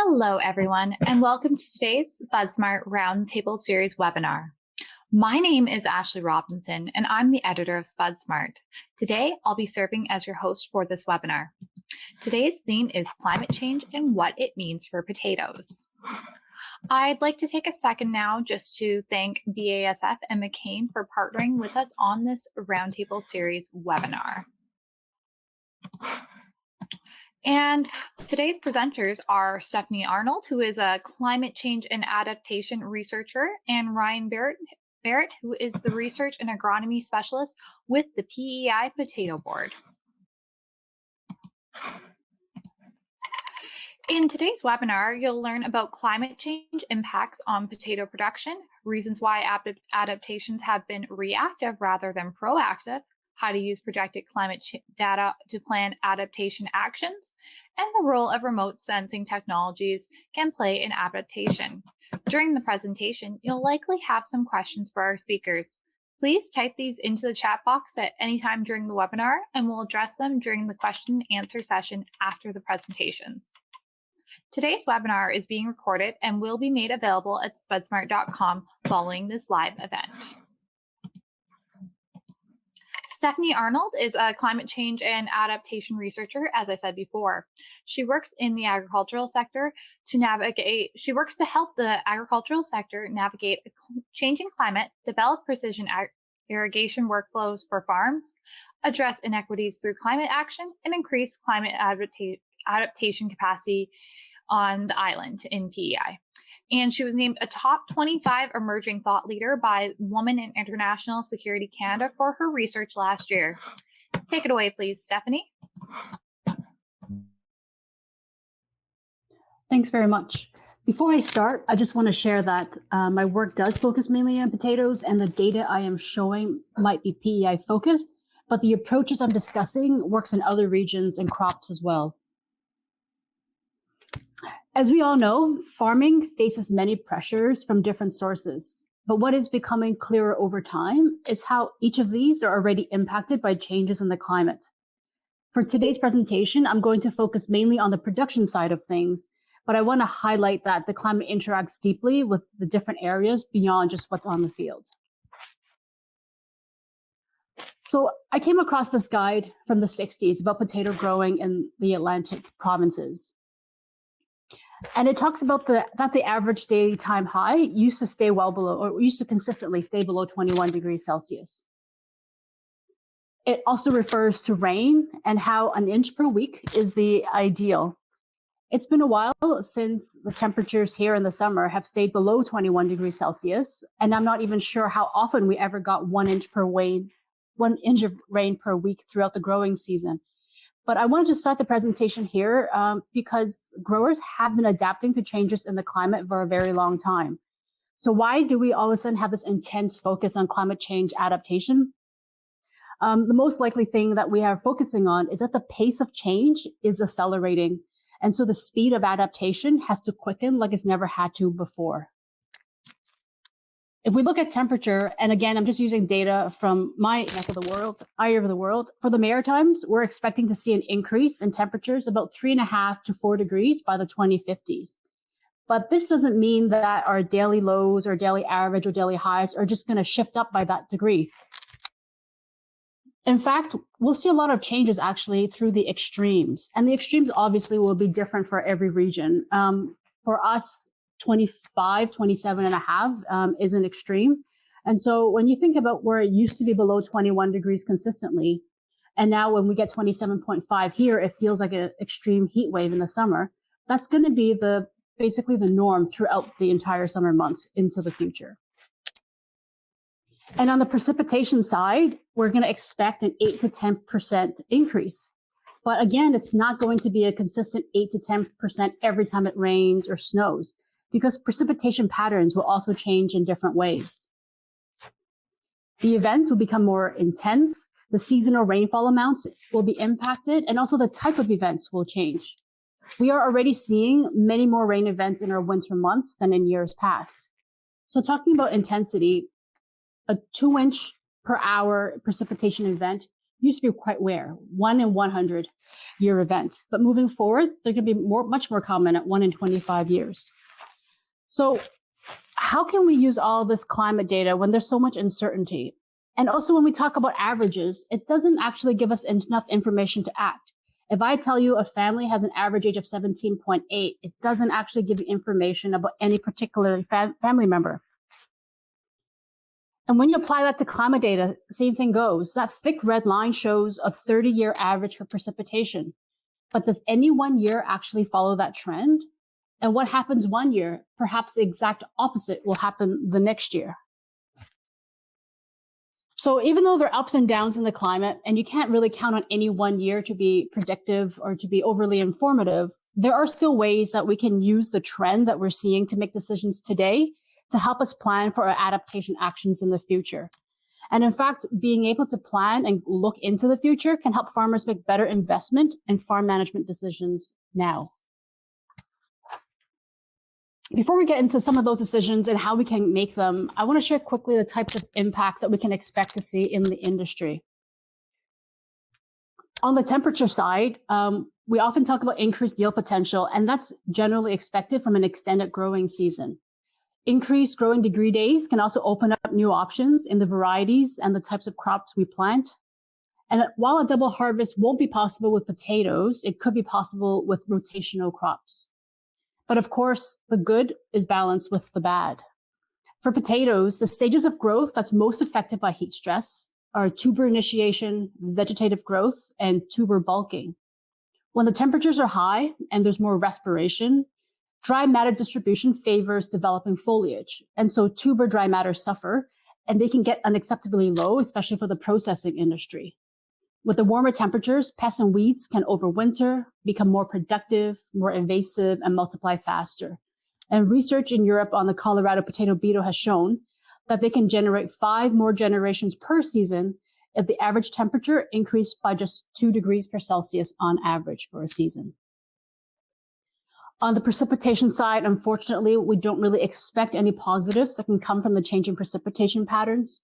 Hello, everyone, and welcome to today's SpudSmart Roundtable Series webinar. My name is Ashley Robinson, and I'm the editor of SpudSmart. Today, I'll be serving as your host for this webinar. Today's theme is climate change and what it means for potatoes. I'd like to take a second now just to thank BASF and McCain for partnering with us on this Roundtable Series webinar. And today's presenters are Stephanie Arnold, who is a climate change and adaptation researcher, and Ryan Barrett, who is the research and agronomy specialist with the PEI Potato Board. In today's webinar, you'll learn about climate change impacts on potato production, reasons why adaptations have been reactive rather than proactive, how to use projected climate data to plan adaptation actions, and the role of remote sensing technologies can play in adaptation. During the presentation, you'll likely have some questions for our speakers. Please type these into the chat box at any time during the webinar, and we'll address them during the question and answer session after the presentations. Today's webinar is being recorded and will be made available at spudsmart.com following this live event. Stephanie Arnold is a climate change and adaptation researcher, as I said before. She works in the agricultural sector she works to help the agricultural sector navigate a changing climate, develop precision irrigation workflows for farms, address inequities through climate action, and increase climate adaptation capacity on the island in PEI. And she was named a top 25 emerging thought leader by Women in International Security Canada for her research last year. Take it away, please, Stephanie. Thanks very much. Before I start, I just want to share that my work does focus mainly on potatoes, and the data I am showing might be PEI focused, but the approaches I'm discussing works in other regions and crops as well. As we all know, farming faces many pressures from different sources, but what is becoming clearer over time is how each of these are already impacted by changes in the climate. For today's presentation, I'm going to focus mainly on the production side of things, but I want to highlight that the climate interacts deeply with the different areas beyond just what's on the field. So I came across this guide from the 60s about potato growing in the Atlantic provinces. And it talks about that the average daily time high used to stay well below, or used to consistently stay below 21 degrees Celsius. It also refers to rain and how an inch per week is the ideal. It's been a while since the temperatures here in the summer have stayed below 21 degrees Celsius, and I'm not even sure how often we ever got 1 inch of rain per week throughout the growing season. But I wanted to start the presentation here because growers have been adapting to changes in the climate for a very long time. So why do we all of a sudden have this intense focus on climate change adaptation? The most likely thing that we are focusing on is that the pace of change is accelerating. And so the speed of adaptation has to quicken like it's never had to before. If we look at temperature, and again, I'm just using data from my neck of the world, eye of the world, for the Maritimes, we're expecting to see an increase in temperatures about 3.5 to 4 degrees by the 2050s. But this doesn't mean that our daily lows or daily average or daily highs are just going to shift up by that degree. In fact, we'll see a lot of changes actually through the extremes. And the extremes obviously will be different for every region. For us, 25, 27 and a half is an extreme. And so when you think about where it used to be below 21 degrees consistently, and now when we get 27.5 here, it feels like an extreme heat wave in the summer. That's going to be basically the norm throughout the entire summer months into the future. And on the precipitation side, we're going to expect an 8 to 10% increase. But again, it's not going to be a consistent 8 to 10% every time it rains or snows, because precipitation patterns will also change in different ways. The events will become more intense, the seasonal rainfall amounts will be impacted, and also the type of events will change. We are already seeing many more rain events in our winter months than in years past. So talking about intensity, a 2 inch per hour precipitation event used to be quite rare, 1 in 100 year event. But moving forward, they're going to be much more common at 1 in 25 years. So how can we use all this climate data when there's so much uncertainty? And also when we talk about averages, it doesn't actually give us enough information to act. If I tell you a family has an average age of 17.8, it doesn't actually give you information about any particular family member. And when you apply that to climate data, same thing goes. That thick red line shows a 30-year average for precipitation. But does any one year actually follow that trend? And what happens one year, perhaps the exact opposite will happen the next year. So even though there are ups and downs in the climate, and you can't really count on any one year to be predictive or to be overly informative, there are still ways that we can use the trend that we're seeing to make decisions today to help us plan for our adaptation actions in the future. And in fact, being able to plan and look into the future can help farmers make better investment and farm management decisions now. Before we get into some of those decisions and how we can make them, I want to share quickly the types of impacts that we can expect to see in the industry. On the temperature side, we often talk about increased yield potential, and that's generally expected from an extended growing season. Increased growing degree days can also open up new options in the varieties and the types of crops we plant. And while a double harvest won't be possible with potatoes, it could be possible with rotational crops. But of course, the good is balanced with the bad. For potatoes, the stages of growth that's most affected by heat stress are tuber initiation, vegetative growth, and tuber bulking. When the temperatures are high and there's more respiration, dry matter distribution favors developing foliage. And so tuber dry matter suffer, and they can get unacceptably low, especially for the processing industry. With the warmer temperatures, pests and weeds can overwinter, become more productive, more invasive, and multiply faster. And research in Europe on the Colorado potato beetle has shown that they can generate 5 more generations per season if the average temperature increased by just 2 degrees per Celsius on average for a season. On the precipitation side, unfortunately, we don't really expect any positives that can come from the changing precipitation patterns.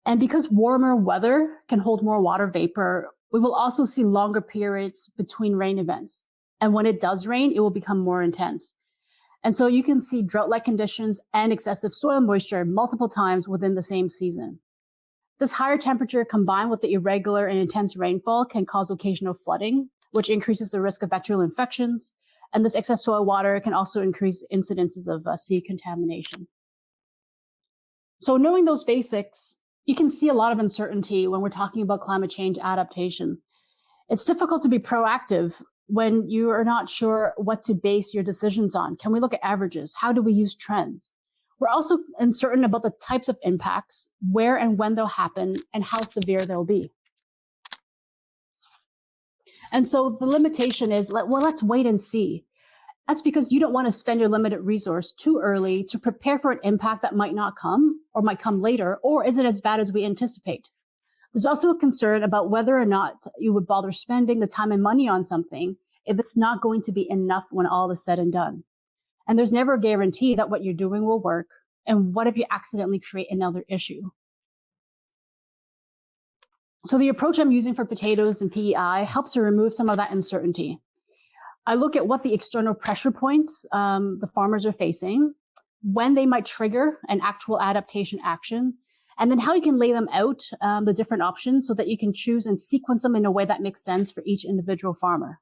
And because warmer weather can hold more water vapor, we will also see longer periods between rain events. And when it does rain, it will become more intense. And so you can see drought-like conditions and excessive soil moisture multiple times within the same season. This higher temperature combined with the irregular and intense rainfall can cause occasional flooding, which increases the risk of bacterial infections. And this excess soil water can also increase incidences of seed contamination. So knowing those basics, you can see a lot of uncertainty when we're talking about climate change adaptation. It's difficult to be proactive when you are not sure what to base your decisions on. Can we look at averages? How do we use trends? We're also uncertain about the types of impacts, where and when they'll happen, and how severe they'll be. And so the limitation is, well, let's wait and see. That's because you don't want to spend your limited resource too early to prepare for an impact that might not come or might come later, or is it as bad as we anticipate? There's also a concern about whether or not you would bother spending the time and money on something if it's not going to be enough when all is said and done. And there's never a guarantee that what you're doing will work. And what if you accidentally create another issue? So the approach I'm using for potatoes and PEI helps to remove some of that uncertainty. I look at what the external pressure points the farmers are facing, when they might trigger an actual adaptation action, and then how you can lay them out, the different options, so that you can choose and sequence them in a way that makes sense for each individual farmer.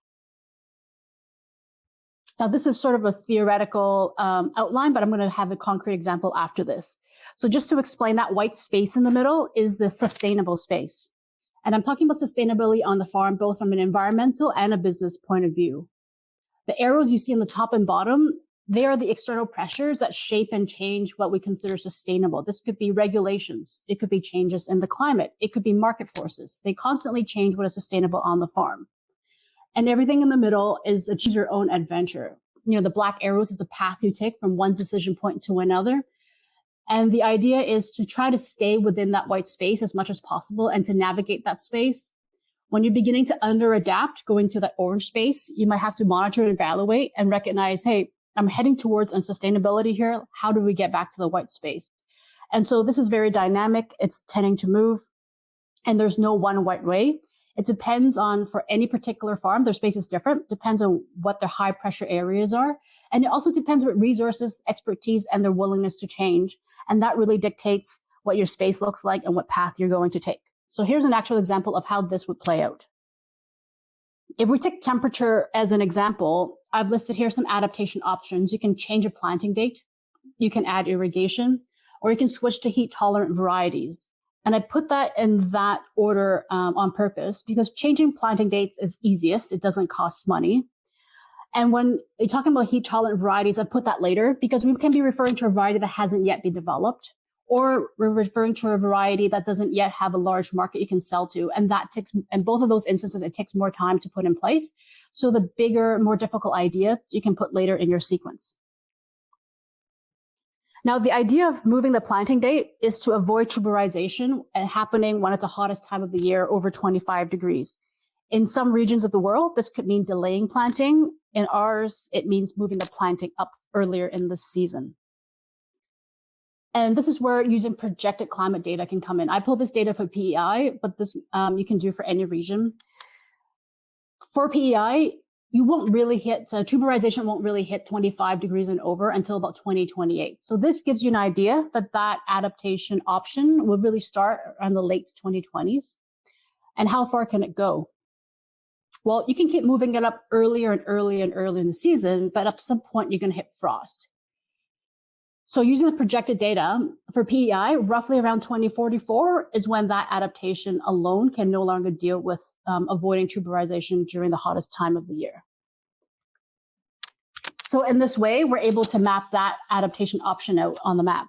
Now, this is sort of a theoretical outline, but I'm going to have a concrete example after this. So just to explain, that white space in the middle is the sustainable space. And I'm talking about sustainability on the farm, both from an environmental and a business point of view. The arrows you see on the top and bottom, they are the external pressures that shape and change what we consider sustainable. This could be regulations. It could be changes in the climate. It could be market forces. They constantly change what is sustainable on the farm. And everything in the middle is a choose your own adventure. You know, the black arrows is the path you take from one decision point to another. And the idea is to try to stay within that white space as much as possible and to navigate that space. When you're beginning to under-adapt, going to that orange space, you might have to monitor and evaluate and recognize, hey, I'm heading towards unsustainability here. How do we get back to the white space? And so this is very dynamic. It's tending to move. And there's no one right way. It depends on, for any particular farm, their space is different, depends on what their high pressure areas are. And it also depends what resources, expertise, and their willingness to change. And that really dictates what your space looks like and what path you're going to take. So here's an actual example of how this would play out. If we take temperature as an example, I've listed here some adaptation options. You can change a planting date, you can add irrigation, or you can switch to heat tolerant varieties. And I put that in that order on purpose because changing planting dates is easiest. It doesn't cost money. And when you're talking about heat tolerant varieties, I put that later because we can be referring to a variety that hasn't yet been developed, or we're referring to a variety that doesn't yet have a large market you can sell to. And that takes, in both of those instances, it takes more time to put in place. So the bigger, more difficult idea you can put later in your sequence. Now, the idea of moving the planting date is to avoid tuberization happening when it's the hottest time of the year, over 25 degrees. In some regions of the world, this could mean delaying planting. In ours, it means moving the planting up earlier in the season. And this is where using projected climate data can come in. I pulled this data for PEI, but this you can do for any region. For PEI, you won't really hit, tuberization won't really hit 25 degrees and over until about 2028. So this gives you an idea that that adaptation option will really start around the late 2020s. And how far can it go? Well, you can keep moving it up earlier and earlier and earlier in the season, but at some point you're going to hit frost. So using the projected data for PEI, roughly around 2044 is when that adaptation alone can no longer deal with avoiding tuberization during the hottest time of the year. So in this way, we're able to map that adaptation option out on the map.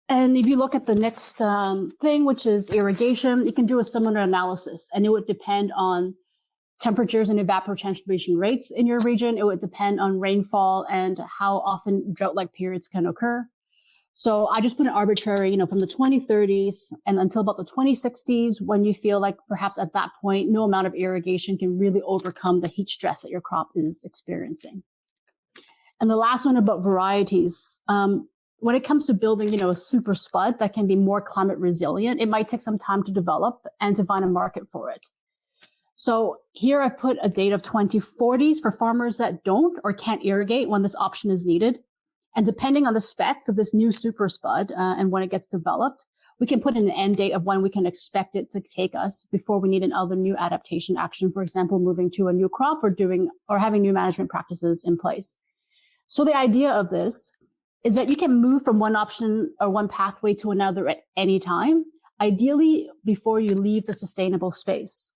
And if you look at the next thing, which is irrigation, you can do a similar analysis, and it would depend on temperatures and evapotranspiration rates in your region. It would depend on rainfall and how often drought-like periods can occur. So I just put an arbitrary, from the 2030s and until about the 2060s, when you feel like perhaps at that point, no amount of irrigation can really overcome the heat stress that your crop is experiencing. And the last one about varieties. When it comes to building, a super spud that can be more climate resilient, it might take some time to develop and to find a market for it. So here I've put a date of 2040s for farmers that don't or can't irrigate when this option is needed. And depending on the specs of this new super spud and when it gets developed, we can put in an end date of when we can expect it to take us before we need another new adaptation action, for example, moving to a new crop or having new management practices in place. So the idea of this is that you can move from one option or one pathway to another at any time, ideally before you leave the sustainable space.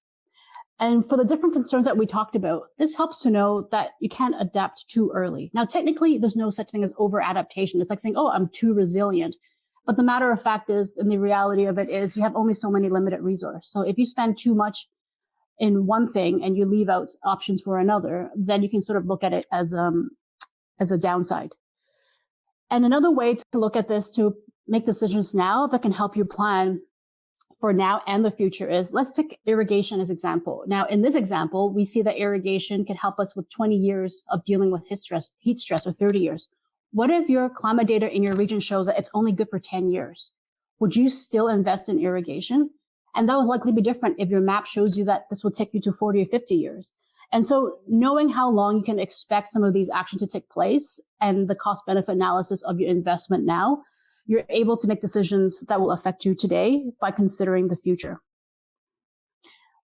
And for the different concerns that we talked about, this helps to know that you can't adapt too early. Now, technically, there's no such thing as over-adaptation. It's like saying, oh, I'm too resilient. But the matter of fact is, and the reality of it is, you have only so many limited resources. So if you spend too much in one thing and you leave out options for another, then you can sort of look at it as a downside. And another way to look at this to make decisions now that can help you plan for now and the future is, let's take irrigation as example. Now, in this example, we see that irrigation can help us with 20 years of dealing with heat stress, or 30 years. What if your climate data in your region shows that it's only good for 10 years? Would you still invest in irrigation? And that will likely be different if your map shows you that this will take you to 40 or 50 years. And so knowing how long you can expect some of these actions to take place and the cost benefit analysis of your investment now, you're able to make decisions that will affect you today by considering the future.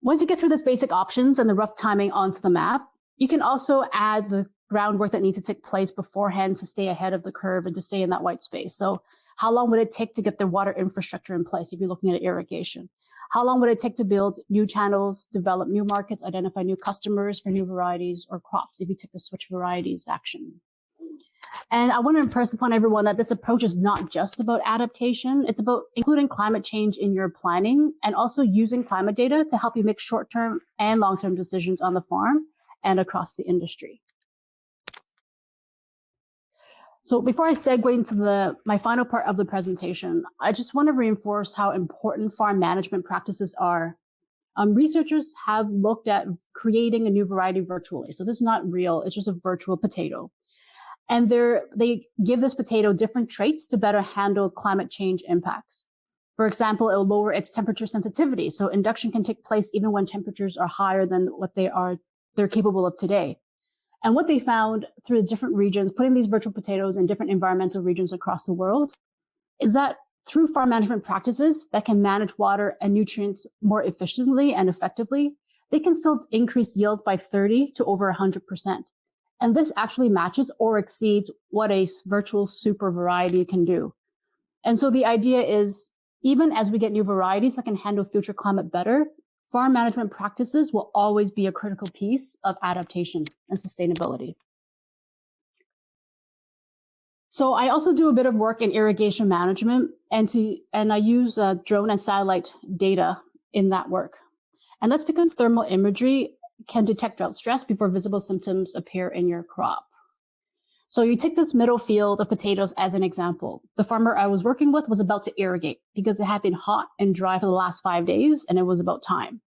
Once you get through this basic options and the rough timing onto the map, you can also add the groundwork that needs to take place beforehand to stay ahead of the curve and to stay in that white space. So how long would it take to get the water infrastructure in place if you're looking at irrigation? How long would it take to build new channels, develop new markets, identify new customers for new varieties or crops if you take the switch varieties action? And I want to impress upon everyone that this approach is not just about adaptation. It's about including climate change in your planning and also using climate data to help you make short-term and long-term decisions on the farm and across the industry. So before I segue into my final part of the presentation, I just want to reinforce how important farm management practices are. Researchers have looked at creating a new variety virtually. So this is not real, it's just a virtual potato. And they give this potato different traits to better handle climate change impacts. For example, it will lower its temperature sensitivity. So induction can take place even when temperatures are higher than what they're capable of today. And what they found through the different regions, putting these virtual potatoes in different environmental regions across the world, is that through farm management practices that can manage water and nutrients more efficiently and effectively, they can still increase yield by 30 to over 100%. And this actually matches or exceeds what a virtual super variety can do. And so the idea is, even as we get new varieties that can handle future climate better, farm management practices will always be a critical piece of adaptation and sustainability. So I also do a bit of work in irrigation management, and I use drone and satellite data in that work. And that's because thermal imagery can detect drought stress before visible symptoms appear in your crop. So you take this middle field of potatoes as an example. The farmer I was working with was about to irrigate because it had been hot and dry for the last 5 days, and it was about time.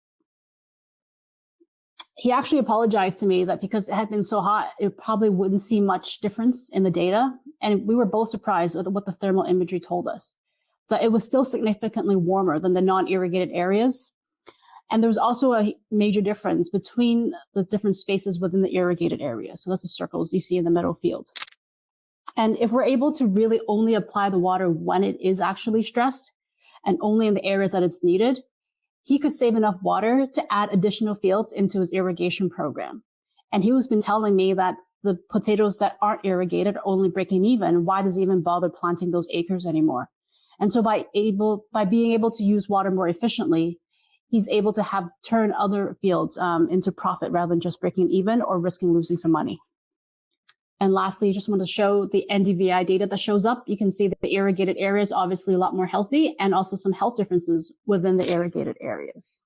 He actually apologized to me that because it had been so hot, it probably wouldn't see much difference in the data. And we were both surprised at what the thermal imagery told us, that it was still significantly warmer than the non-irrigated areas. And there was also a major difference between the different spaces within the irrigated area. So that's the circles you see in the middle field. And if we're able to really only apply the water when it is actually stressed and only in the areas that it's needed, he could save enough water to add additional fields into his irrigation program. And he has been telling me that the potatoes that aren't irrigated are only breaking even. Why does he even bother planting those acres anymore? And so by being able to use water more efficiently, he's able to turn other fields into profit rather than just breaking even or risking losing some money. And lastly, I just want to show the NDVI data that shows up. You can see that the irrigated area is obviously a lot more healthy and also some health differences within the irrigated areas.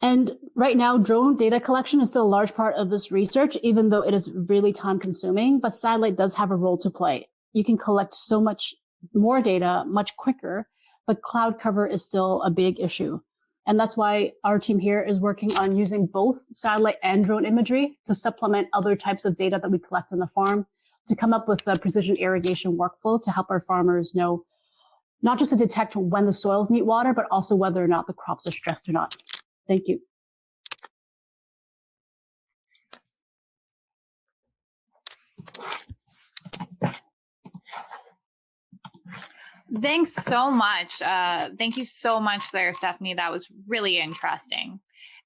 And right now, drone data collection is still a large part of this research, even though it is really time consuming, but satellite does have a role to play. You can collect so much more data much quicker, but cloud cover is still a big issue. And that's why our team here is working on using both satellite and drone imagery to supplement other types of data that we collect on the farm to come up with a precision irrigation workflow to help our farmers know not just to detect when the soils need water, but also whether or not the crops are stressed or not. Thank you. Thanks so much. Thank you so much there, Stephanie. That was really interesting.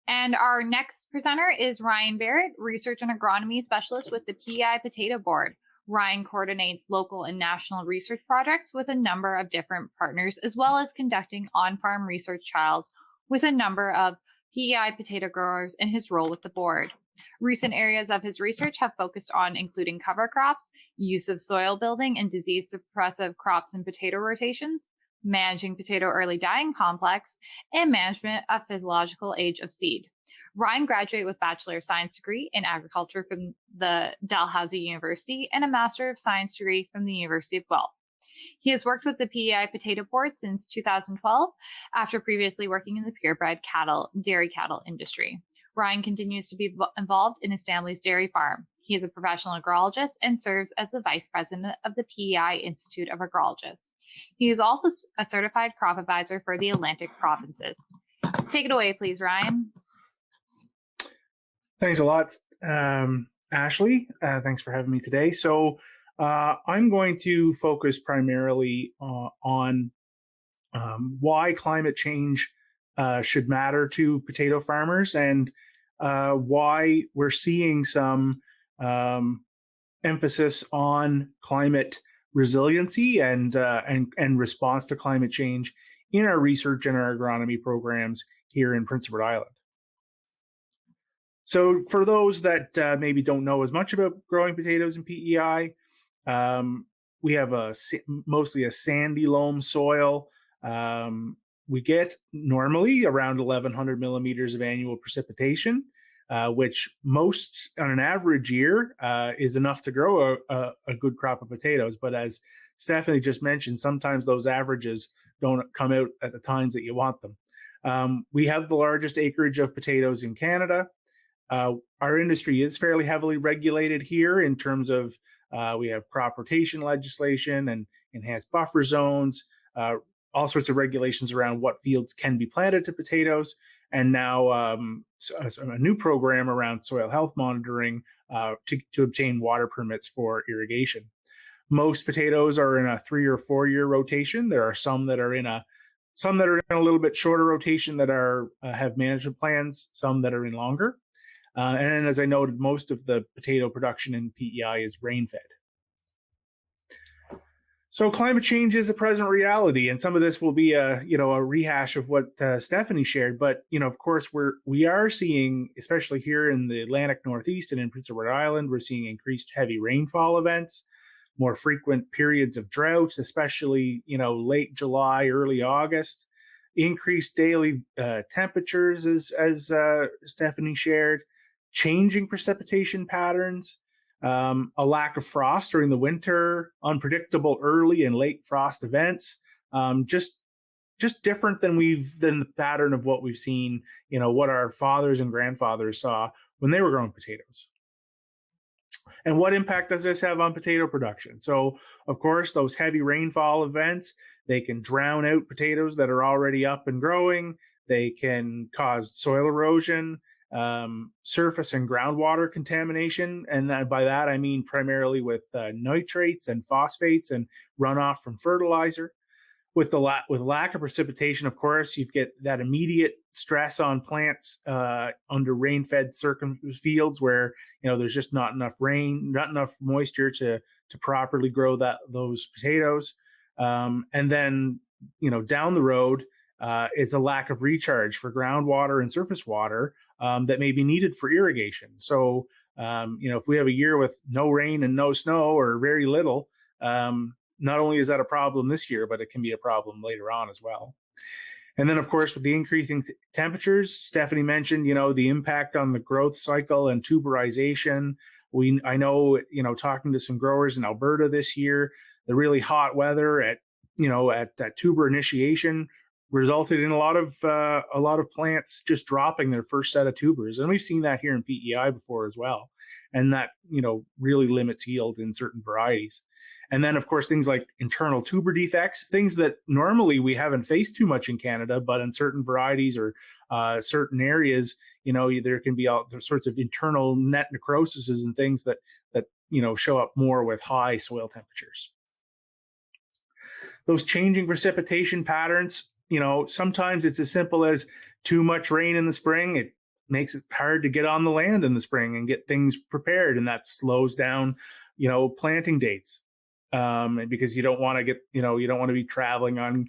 And our next presenter is Ryan Barrett, Research and Agronomy Specialist with the PEI Potato Board. Ryan coordinates local and national research projects with a number of different partners, as well as conducting on-farm research trials with a number of PEI potato growers in his role with the board. Recent areas of his research have focused on including cover crops, use of soil building and disease suppressive crops and potato rotations, managing potato early dying complex, and management of physiological age of seed. Ryan graduated with Bachelor of Science degree in agriculture from the Dalhousie University and a Master of Science degree from the University of Guelph. He has worked with the PEI Potato Board since 2012, after previously working in the purebred dairy cattle industry. Ryan continues to be involved in his family's dairy farm. He is a professional agrologist and serves as the vice president of the PEI Institute of Agrologists. He is also a certified crop advisor for the Atlantic provinces. Take it away, please, Ryan. Thanks a lot, Ashley. Thanks for having me today. So I'm going to focus primarily on why climate change should matter to potato farmers and why we're seeing some emphasis on climate resiliency and response to climate change in our research and our agronomy programs here in Prince Edward Island. So for those that maybe don't know as much about growing potatoes in PEI, we have mostly a sandy loam soil. We get normally around 1,100 millimeters of annual precipitation, which most on an average year is enough to grow a good crop of potatoes. But as Stephanie just mentioned, sometimes those averages don't come out at the times that you want them. We have the largest acreage of potatoes in Canada. Our industry is fairly heavily regulated here in terms of We have crop rotation legislation and enhanced buffer zones, all sorts of regulations around what fields can be planted to potatoes, and now a new program around soil health monitoring to obtain water permits for irrigation. Most potatoes are in a 3 or 4 year rotation. There are some that are in a little bit shorter rotation that have management plans, some that are in longer. And as I noted, most of the potato production in PEI is rain-fed. So climate change is a present reality, and some of this will be a rehash of what Stephanie shared. But of course, we are seeing, especially here in the Atlantic Northeast and in Prince Edward Island, we're seeing increased heavy rainfall events, more frequent periods of drought, especially late July, early August, increased daily temperatures, as Stephanie shared, changing precipitation patterns. A lack of frost during the winter, unpredictable early and late frost events, just different than the pattern of what we've seen, what our fathers and grandfathers saw when they were growing potatoes. And what impact does this have on potato production? So, of course, those heavy rainfall events, they can drown out potatoes that are already up and growing. They can cause soil erosion, surface and groundwater contamination, and by that I mean primarily with nitrates and phosphates and runoff from fertilizer. With lack of precipitation, of course, you get that immediate stress on plants under rain-fed fields where there's just not enough rain, not enough moisture to properly grow those potatoes, and then down the road it's a lack of recharge for groundwater and surface water that may be needed for irrigation. So, if we have a year with no rain and no snow or very little, not only is that a problem this year, but it can be a problem later on as well. And then, of course, with the increasing temperatures, Stephanie mentioned, the impact on the growth cycle and tuberization. I know, talking to some growers in Alberta this year, the really hot weather at tuber initiation resulted in a lot of plants just dropping their first set of tubers, and we've seen that here in PEI before as well, and that really limits yield in certain varieties. And then, of course, things like internal tuber defects, things that normally we haven't faced too much in Canada, but in certain varieties or certain areas, there can be all sorts of internal net necrosises and things that show up more with high soil temperatures. Those changing precipitation patterns, sometimes it's as simple as too much rain in the spring. It makes it hard to get on the land in the spring and get things prepared, and that slows down, planting dates. Because you don't want to be traveling on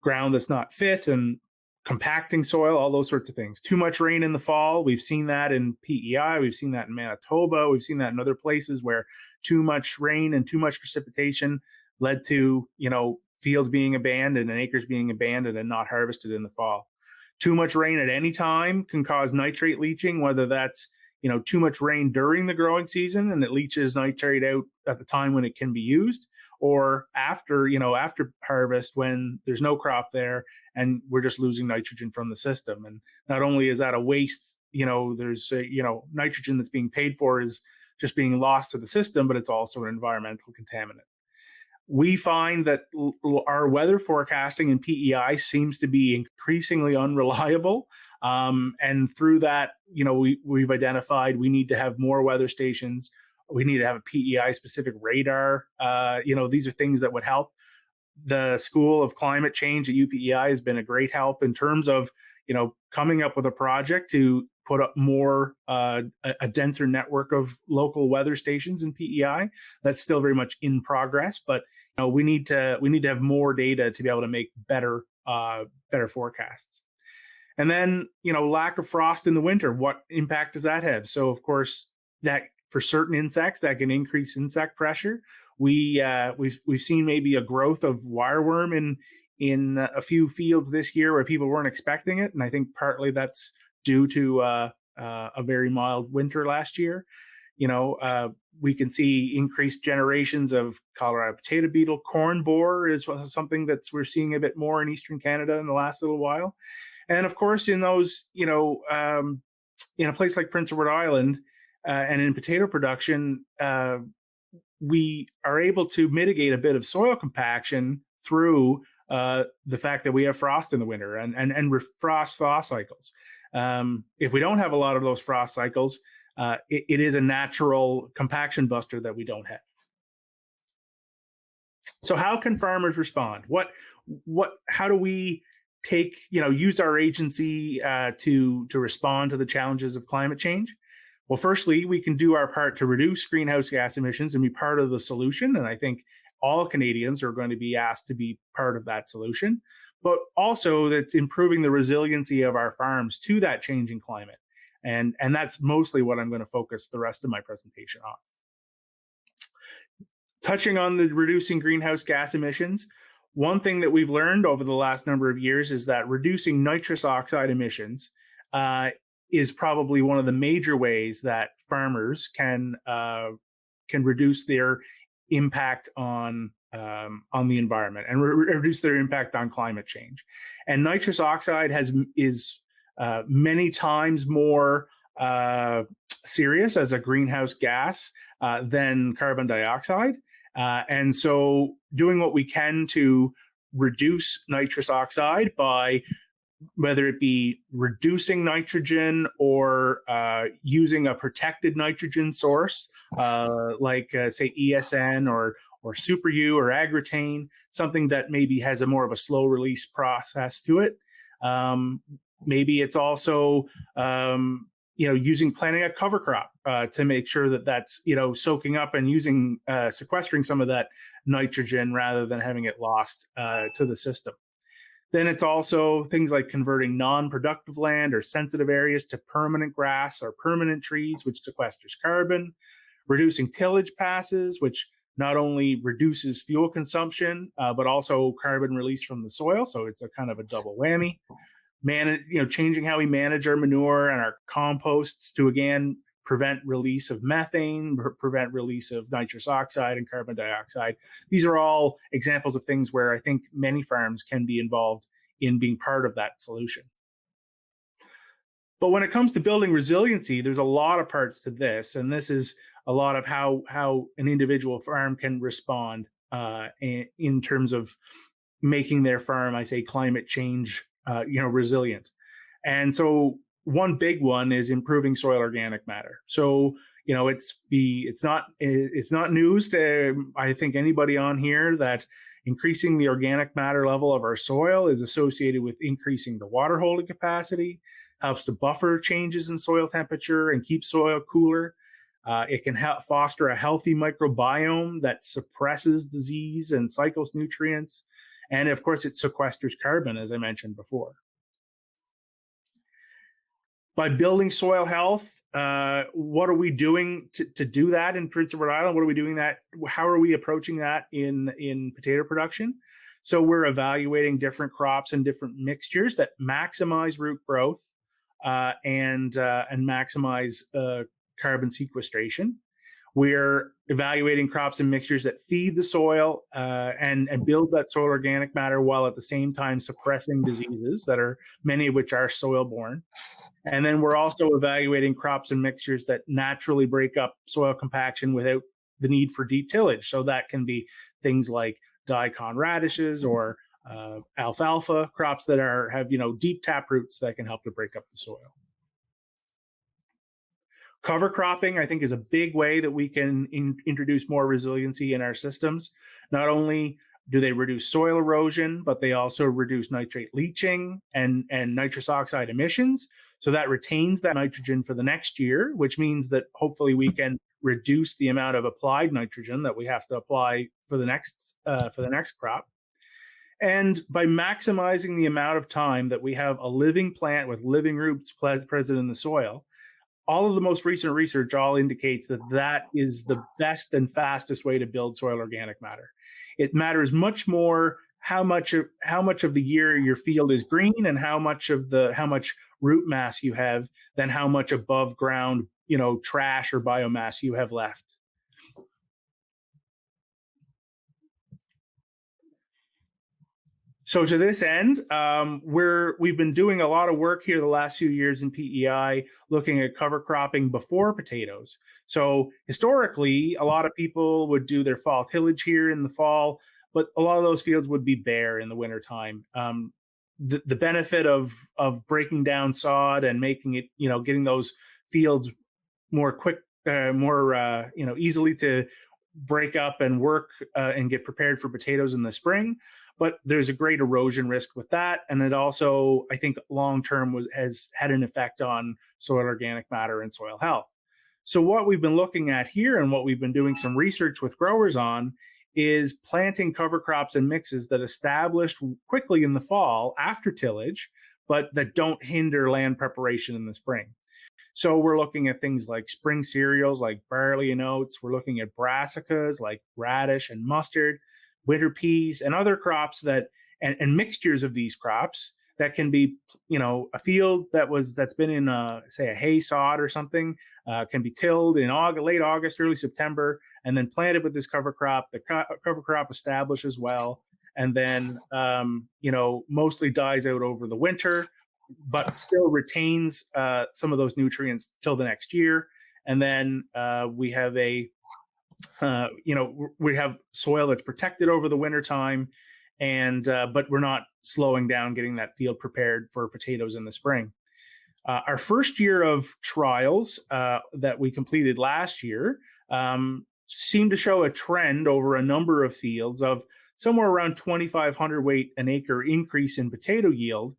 ground that's not fit and compacting soil, all those sorts of things. Too much rain in the fall. We've seen that in PEI. We've seen that in Manitoba. We've seen that in other places where too much rain and too much precipitation led to, fields being abandoned and acres being abandoned and not harvested in the fall. Too much rain at any time can cause nitrate leaching, whether that's too much rain during the growing season and it leaches nitrate out at the time when it can be used, or after harvest when there's no crop there and we're just losing nitrogen from the system. And not only is that a waste, there's nitrogen that's being paid for is just being lost to the system, but it's also an environmental contaminant. We find that our weather forecasting in PEI seems to be increasingly unreliable. And through that, we've identified we need to have more weather stations. We need to have a PEI specific radar. These are things that would help. The School of Climate Change at UPEI has been a great help in terms of, coming up with a project to put up more, a denser network of local weather stations in PEI. That's still very much in progress, but we need to have more data to be able to make better forecasts. And then, lack of frost in the winter, what impact does that have? So, of course, that for certain insects, that can increase insect pressure. We've seen maybe a growth of wireworm in a few fields this year where people weren't expecting it, and I think partly that's due to a very mild winter last year. We can see increased generations of Colorado potato beetle. Corn borer is something we're seeing a bit more in Eastern Canada in the last little while. And of course, in those, in a place like Prince Edward Island and in potato production, we are able to mitigate a bit of soil compaction through the fact that we have frost in the winter and frost thaw cycles. If we don't have a lot of those frost cycles, it is a natural compaction buster that we don't have. So how can farmers respond? How do we use our agency to respond to the challenges of climate change? Well, firstly, we can do our part to reduce greenhouse gas emissions and be part of the solution. And I think all Canadians are going to be asked to be part of that solution, but also that's improving the resiliency of our farms to that changing climate. And that's mostly what I'm going to focus the rest of my presentation on. Touching on the reducing greenhouse gas emissions, one thing that we've learned over the last number of years is that reducing nitrous oxide emissions is probably one of the major ways that farmers can reduce their impact on the environment and reduce their impact on climate change. And nitrous oxide is many times more serious as a greenhouse gas than carbon dioxide. And so doing what we can to reduce nitrous oxide by whether it be reducing nitrogen or using a protected nitrogen source like say ESN or Super U or Agritane, something that maybe has a more of a slow release process to it. Maybe it's also planting a cover crop to make sure that that's soaking up and using sequestering some of that nitrogen rather than having it lost to the system. Then it's also things like converting non-productive land or sensitive areas to permanent grass or permanent trees, which sequesters carbon, reducing tillage passes, which not only reduces fuel consumption, but also carbon release from the soil. So it's a kind of a double whammy. Changing how we manage our manure and our composts to, again, prevent release of methane, prevent release of nitrous oxide and carbon dioxide. These are all examples of things where I think many farms can be involved in being part of that solution. But when it comes to building resiliency, there's a lot of parts to this, and this is a lot of how an individual farm can respond in terms of making their farm, I say, climate change resilient. And so one big one is improving soil organic matter. So, it's not news to, I think, anybody on here that increasing the organic matter level of our soil is associated with increasing the water holding capacity, helps to buffer changes in soil temperature and keep soil cooler. It can help foster a healthy microbiome that suppresses disease and cycles nutrients. And of course, it sequesters carbon, as I mentioned before. By building soil health, what are we doing to do that in Prince Edward Island? What are we doing that? How are we approaching that in potato production? So we're evaluating different crops and different mixtures that maximize root growth and maximize carbon sequestration. We're evaluating crops and mixtures that feed the soil and build that soil organic matter while at the same time suppressing diseases that are many of which are soil-borne. And then we're also evaluating crops and mixtures that naturally break up soil compaction without the need for deep tillage. So that can be things like daikon radishes or alfalfa crops that have deep tap roots that can help to break up the soil. Cover cropping, I think, is a big way that we can introduce more resiliency in our systems. Not only do they reduce soil erosion, but they also reduce nitrate leaching and nitrous oxide emissions. So that retains that nitrogen for the next year, which means that hopefully we can reduce the amount of applied nitrogen that we have to apply for the next crop. And by maximizing the amount of time that we have a living plant with living roots present in the soil, all of the most recent research all indicates that is the best and fastest way to build soil organic matter. It matters much more how much of the year your field is green and how much root mass you have than how much above ground, trash or biomass you have left. So to this end, we've been doing a lot of work here the last few years in PEI, looking at cover cropping before potatoes. So historically, a lot of people would do their fall tillage here in the fall, but a lot of those fields would be bare in the wintertime. The benefit of breaking down sod and making it, getting those fields more quick, more easily to break up and work and get prepared for potatoes in the spring. But there's a great erosion risk with that, and it also, I think, long term has had an effect on soil organic matter and soil health. So what we've been looking at here, and what we've been doing some research with growers on, is planting cover crops and mixes that establish quickly in the fall after tillage, but that don't hinder land preparation in the spring. So we're looking at things like spring cereals like barley and oats. We're looking at brassicas like radish and mustard, winter peas, and other crops and mixtures of these crops that can be, a field that's been in say a hay sod or something, can be tilled in late August, early September, and then planted with this cover crop. The cover crop establishes well, and then mostly dies out over the winter, but still retains some of those nutrients till the next year. And then we have we have soil that's protected over the winter time, and but we're not slowing down getting that field prepared for potatoes in the spring. Our first year of trials that we completed last year seemed to show a trend over a number of fields of somewhere around 2,500 weight an acre increase in potato yield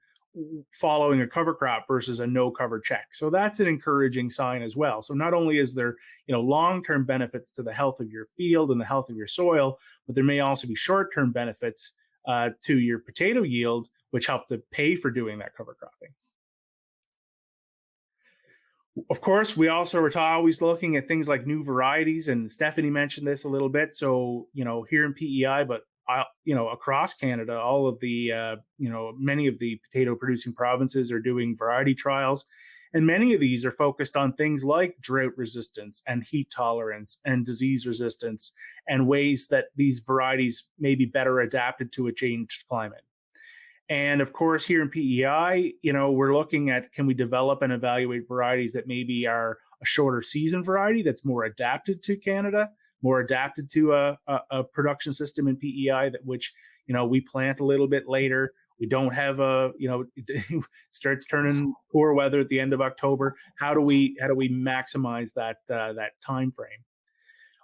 following a cover crop versus a no cover check. So that's an encouraging sign as well. So not only is there, long-term benefits to the health of your field and the health of your soil, but there may also be short-term benefits to your potato yield, which help to pay for doing that cover cropping. Of course, we also are always looking at things like new varieties, and Stephanie mentioned this a little bit. So, here in PEI, but across Canada, all of the, many of the potato producing provinces are doing variety trials. And many of these are focused on things like drought resistance and heat tolerance and disease resistance, and ways that these varieties may be better adapted to a changed climate. And of course, here in PEI, we're looking at, can we develop and evaluate varieties that maybe are a shorter season variety that's more adapted to Canada, more adapted to a production system in PEI which we plant a little bit later. We don't have it starts turning poor weather at the end of October. How do we maximize that time frame?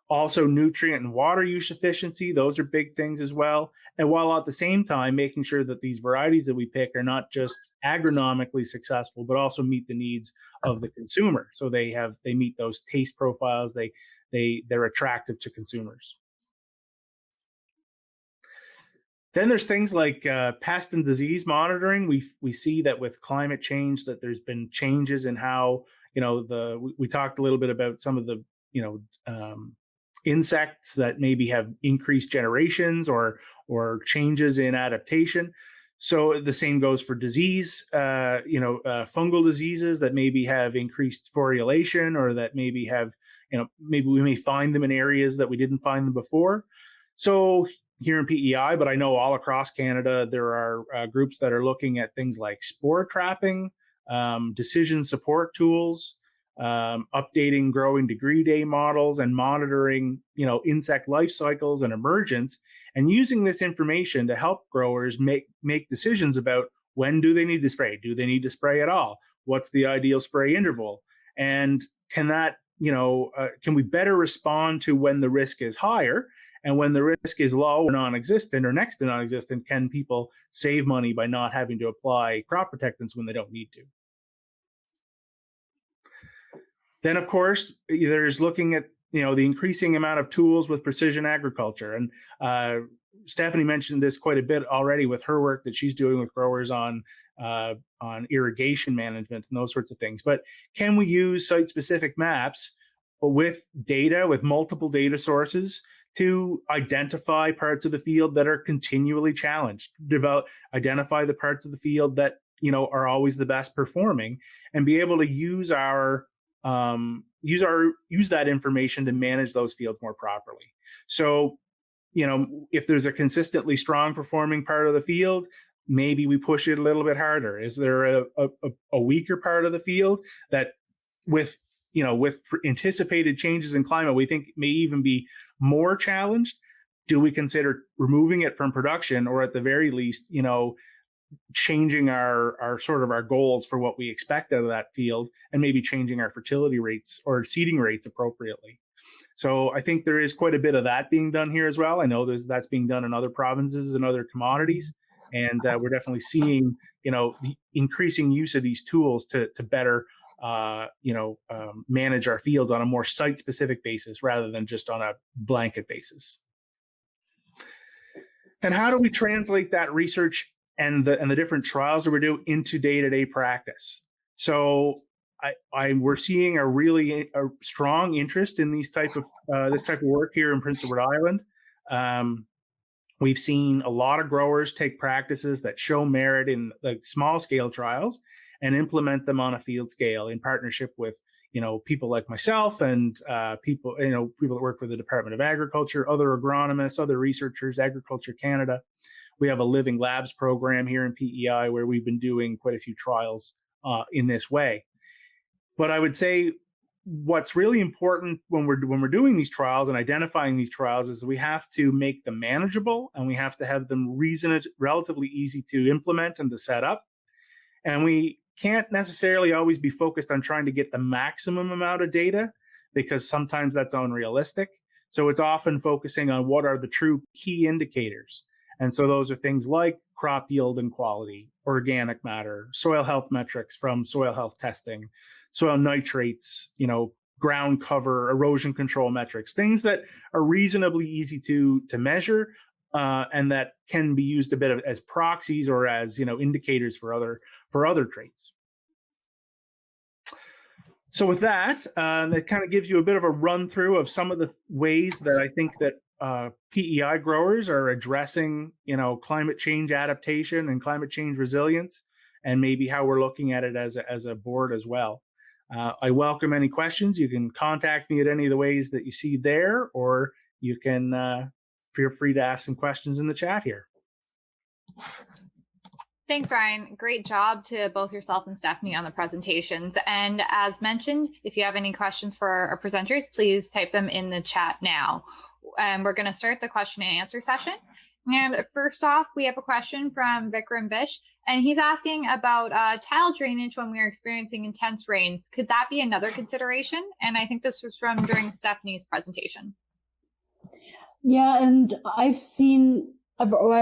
Also, nutrient and water use efficiency, those are big things as well. And while at the same time making sure that these varieties that we pick are not just agronomically successful, but also meet the needs of the consumer. So they meet those taste profiles. They're attractive to consumers. Then there's things like pest and disease monitoring. We see that with climate change that there's been changes in how, we talked a little bit about some of the, insects that maybe have increased generations or changes in adaptation. So the same goes for disease, fungal diseases that maybe have increased sporulation, or that maybe have, maybe we may find them in areas that we didn't find them before. So here in PEI, but I know all across Canada, there are groups that are looking at things like spore trapping, decision support tools, updating growing degree day models, and monitoring, insect life cycles and emergence, and using this information to help growers make decisions about when do they need to spray? Do they need to spray at all? What's the ideal spray interval? And can we better respond to when the risk is higher? And when the risk is low or non-existent or next to non-existent, can people save money by not having to apply crop protectants when they don't need to? Then, of course, there's looking at, the increasing amount of tools with precision agriculture. And Stephanie mentioned this quite a bit already with her work that she's doing with growers on irrigation management and those sorts of things. But can we use site-specific maps with data, with multiple data sources, to identify parts of the field that are continually challenged, identify the parts of the field that, are always the best performing, and be able to use that information to manage those fields more properly. So, if there's a consistently strong performing part of the field, maybe we push it a little bit harder. Is there a weaker part of the field that with anticipated changes in climate, we think may even be more challenged? Do we consider removing it from production, or at the very least, changing our sort of our goals for what we expect out of that field, and maybe changing our fertility rates or seeding rates appropriately? So I think there is quite a bit of that being done here as well. I know that's being done in other provinces and other commodities, and we're definitely seeing the increasing use of these tools to better manage our fields on a more site-specific basis rather than just on a blanket basis. And how do we translate that research and the different trials that we do into day-to-day practice? So we're seeing a strong interest in this type of work here in Prince Edward Island. We've seen a lot of growers take practices that show merit in like small-scale trials and implement them on a field scale in partnership with people like myself and people that work for the Department of Agriculture, other agronomists, other researchers, Agriculture Canada. We have a Living Labs program here in PEI where we've been doing quite a few trials in this way. But I would say what's really important when we're doing these trials and identifying these trials is that we have to make them manageable, and we have to have them relatively easy to implement and to set up. And we can't necessarily always be focused on trying to get the maximum amount of data, because sometimes that's unrealistic. So it's often focusing on what are the true key indicators. And so those are things like crop yield and quality, organic matter, soil health metrics from soil health testing, soil nitrates, ground cover, erosion control metrics, things that are reasonably easy to measure, and that can be used a bit as proxies or as indicators for other traits. So with that, that kind of gives you a bit of a run through of some of the ways that I think that PEI growers are addressing climate change adaptation and climate change resilience, and maybe how we're looking at it as a board as well. I welcome any questions. You can contact me at any of the ways that you see there, or you can feel free to ask some questions in the chat here. Thanks, Ryan. Great job to both yourself and Stephanie on the presentations. And as mentioned, if you have any questions for our presenters, please type them in the chat now. And we're going to start the question and answer session. And first off, we have a question from Vikram Bish, and he's asking about tile drainage when we are experiencing intense rains. Could that be another consideration? And I think this was from during Stephanie's presentation. Yeah, and I've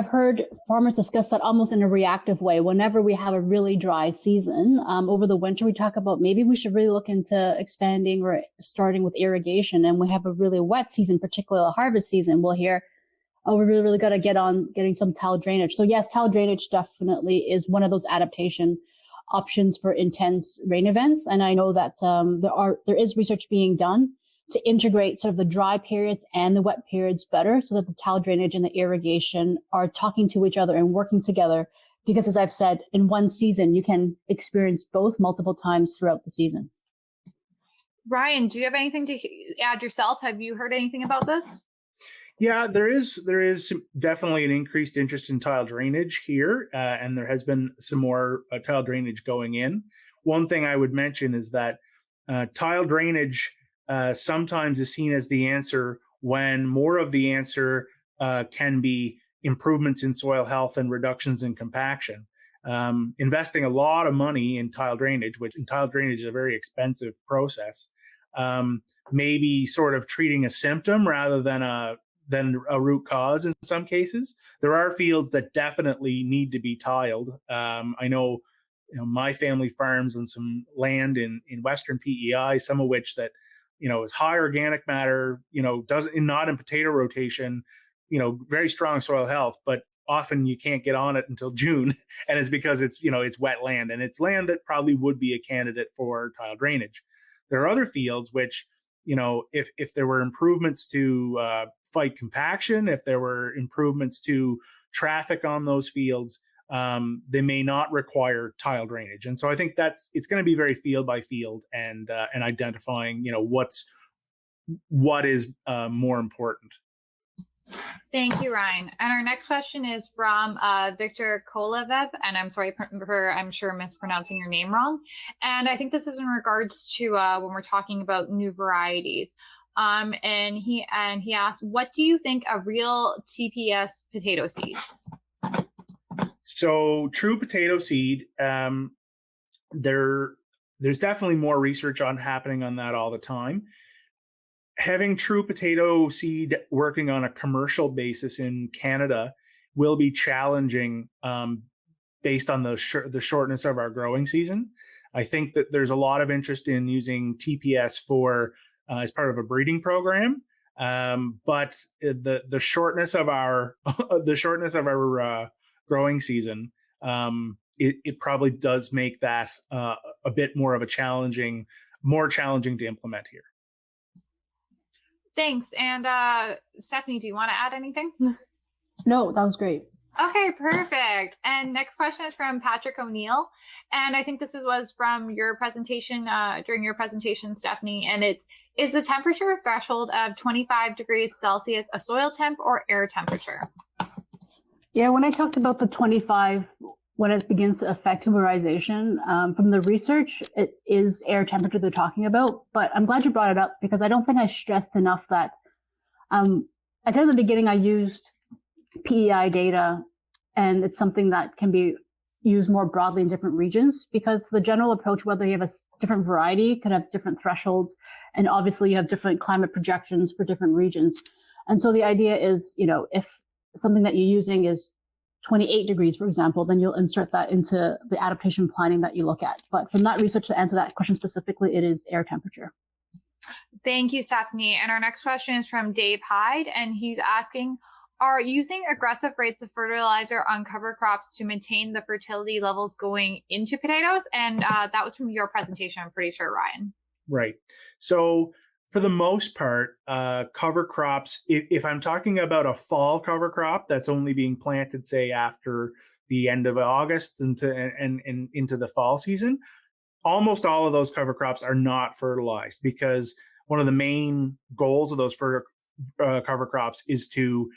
heard farmers discuss that almost in a reactive way. Whenever we have a really dry season, over the winter, we talk about maybe we should really look into expanding or starting with irrigation. And we have a really wet season, particularly a harvest season. We'll hear, oh, we really got to get on getting some tile drainage. So yes, tile drainage definitely is one of those adaptation options for intense rain events. And I know that there is research being done to integrate sort of the dry periods and the wet periods better, so that the tile drainage and the irrigation are talking to each other and working together. Because as I've said, in one season, you can experience both multiple times throughout the season. Ryan, do you have anything to add yourself? Have you heard anything about this? Yeah, there is definitely an increased interest in tile drainage here, and there has been some more tile drainage going in. One thing I would mention is that tile drainage sometimes is seen as the answer when more of the answer can be improvements in soil health and reductions in compaction. Investing a lot of money in tile drainage, which in tile drainage is a very expensive process, maybe sort of treating a symptom rather than a root cause in some cases. There are fields that definitely need to be tiled. I know, my family farms on some land in Western PEI, some of which that is high organic matter, not in potato rotation, very strong soil health, but often you can't get on it until June. And it's because it's wet land, and it's land that probably would be a candidate for tile drainage. There are other fields which, if there were improvements to fight compaction, if there were improvements to traffic on those fields, they may not require tile drainage. And so I think it's going to be very field by field and identifying, what is more important. Thank you, Ryan. And our next question is from Victor Kolevev, and I'm sorry for I'm sure mispronouncing your name wrong. And I think this is in regards to when we're talking about new varieties. And he asked, what do you think of real TPS potato seeds? So true potato seed, there's definitely more research happening on that all the time. Having true potato seed working on a commercial basis in Canada will be challenging based on the shortness of our growing season. I think that there's a lot of interest in using TPS for as part of a breeding program, but the shortness of our growing season, it probably does make that a bit more challenging to implement here. Thanks. And Stephanie, do you want to add anything? No, that was great. Okay, perfect. And next question is from Patrick O'Neill. And I think this was from your presentation, during your presentation, Stephanie. And is the temperature threshold of 25 degrees Celsius a soil temp or air temperature? Yeah, when I talked about the 25, when it begins to affect tuberization, from the research, it is air temperature they're talking about. But I'm glad you brought it up because I don't think I stressed enough that I said at the beginning I used PEI data, and it's something that can be used more broadly in different regions because the general approach, whether you have a different variety, could have different thresholds. And obviously you have different climate projections for different regions. And so the idea is, if something that you're using is 28 degrees, for example, then you'll insert that into the adaptation planning that you look at. But from that research, to answer that question specifically, it is air temperature. Thank you, Stephanie. And our next question is from Dave Hyde, and he's asking, are using aggressive rates of fertilizer on cover crops to maintain the fertility levels going into potatoes? And that was from your presentation, I'm pretty sure, Ryan. Right. So for the most part, cover crops, if I'm talking about a fall cover crop that's only being planted, say, after the end of August and into the fall season, almost all of those cover crops are not fertilized because one of the main goals of those cover crops is to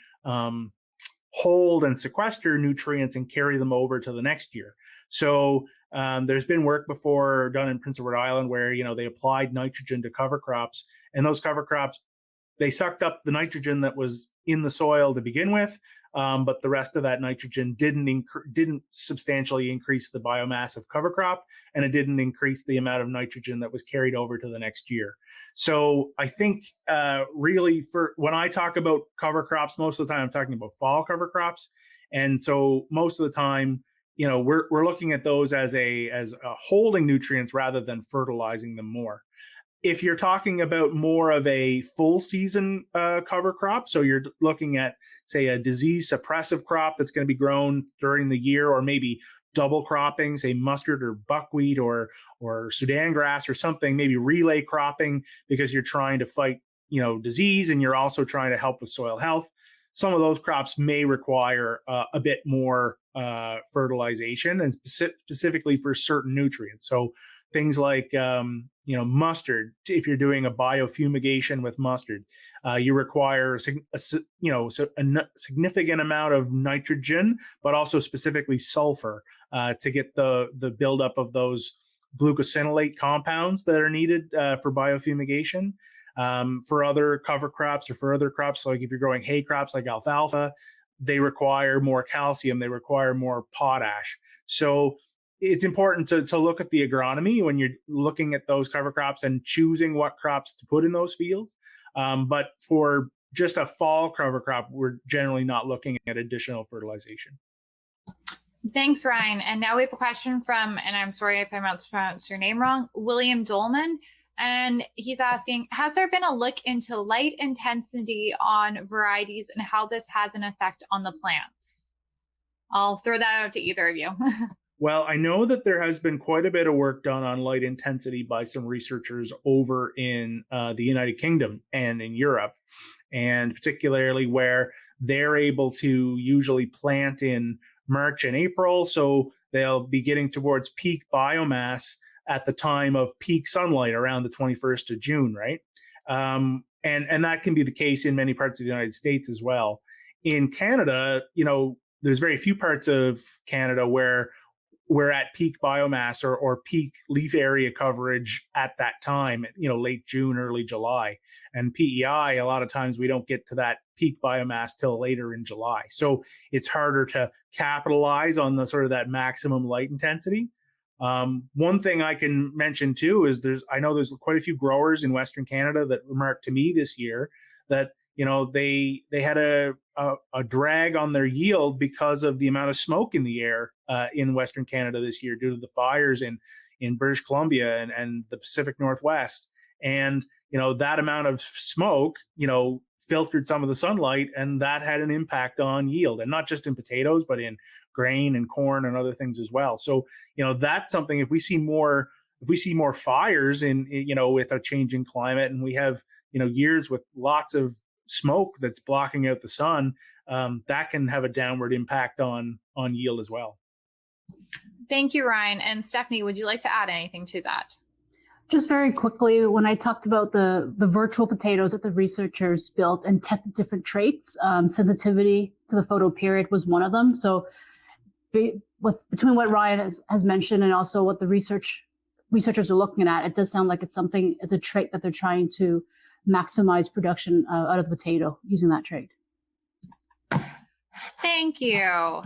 hold and sequester nutrients and carry them over to the next year. So there's been work before done in Prince Edward Island where, they applied nitrogen to cover crops, and those cover crops, they sucked up the nitrogen that was in the soil to begin with, but the rest of that nitrogen didn't substantially increase the biomass of cover crop, and it didn't increase the amount of nitrogen that was carried over to the next year. So I think really for when I talk about cover crops, most of the time I'm talking about fall cover crops, and so most of the time, we're looking at those as holding nutrients rather than fertilizing them more. If you're talking about more of a full season cover crop, so you're looking at, say, a disease suppressive crop that's going to be grown during the year, or maybe double cropping, say mustard or buckwheat or Sudan grass or something, maybe relay cropping because you're trying to fight, disease, and you're also trying to help with soil health. Some of those crops may require a bit more fertilization, and specifically for certain nutrients. So things like, mustard, if you're doing a biofumigation with mustard, you require a significant amount of nitrogen, but also specifically sulfur to get the buildup of those glucosinolate compounds that are needed for biofumigation. For other cover crops or for other crops, like if you're growing hay crops like alfalfa, they require more calcium, they require more potash. So it's important to look at the agronomy when you're looking at those cover crops and choosing what crops to put in those fields. But for just a fall cover crop, we're generally not looking at additional fertilization. Thanks, Ryan. And now we have a question from, and I'm sorry if I mispronounced your name wrong, William Dolman. And he's asking, has there been a look into light intensity on varieties and how this has an effect on the plants? I'll throw that out to either of you. Well, I know that there has been quite a bit of work done on light intensity by some researchers over in the United Kingdom and in Europe, and particularly where they're able to usually plant in March and April. So they'll be getting towards peak biomass at the time of peak sunlight around the 21st of June, right? And that can be the case in many parts of the United States as well. in Canada, there's very few parts of Canada where we're at peak biomass or peak leaf area coverage at that time, late June, early July. And PEI, a lot of times we don't get to that peak biomass till later in July. So it's harder to capitalize on the sort of that maximum light intensity. One thing I can mention too is I know there's quite a few growers in Western Canada that remarked to me this year that they had a drag on their yield because of the amount of smoke in the air in Western Canada this year due to the fires in British Columbia and the Pacific Northwest. And that amount of smoke filtered some of the sunlight, and that had an impact on yield, and not just in potatoes but in grain and corn and other things as well. So that's something. If we see more fires in with a changing climate, and we have years with lots of smoke that's blocking out the sun, that can have a downward impact on yield as well. Thank you, Ryan. And Stephanie, would you like to add anything to that? Just very quickly, when I talked about the virtual potatoes that the researchers built and tested different traits, sensitivity to the photoperiod was one of them. So between what Ryan has mentioned and also what the researchers are looking at, it does sound like it's a trait that they're trying to maximize production out of the potato using that trait. Thank you.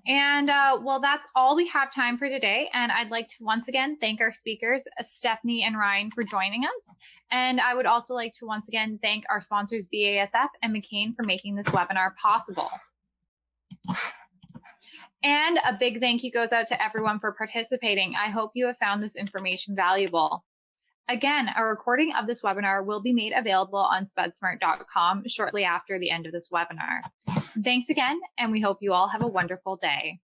And well, that's all we have time for today. And I'd like to once again thank our speakers, Stephanie and Ryan, for joining us. And I would also like to once again thank our sponsors, BASF and McCain, for making this webinar possible. And a big thank you goes out to everyone for participating. I hope you have found this information valuable. Again, a recording of this webinar will be made available on spudsmart.com shortly after the end of this webinar. Thanks again, and we hope you all have a wonderful day.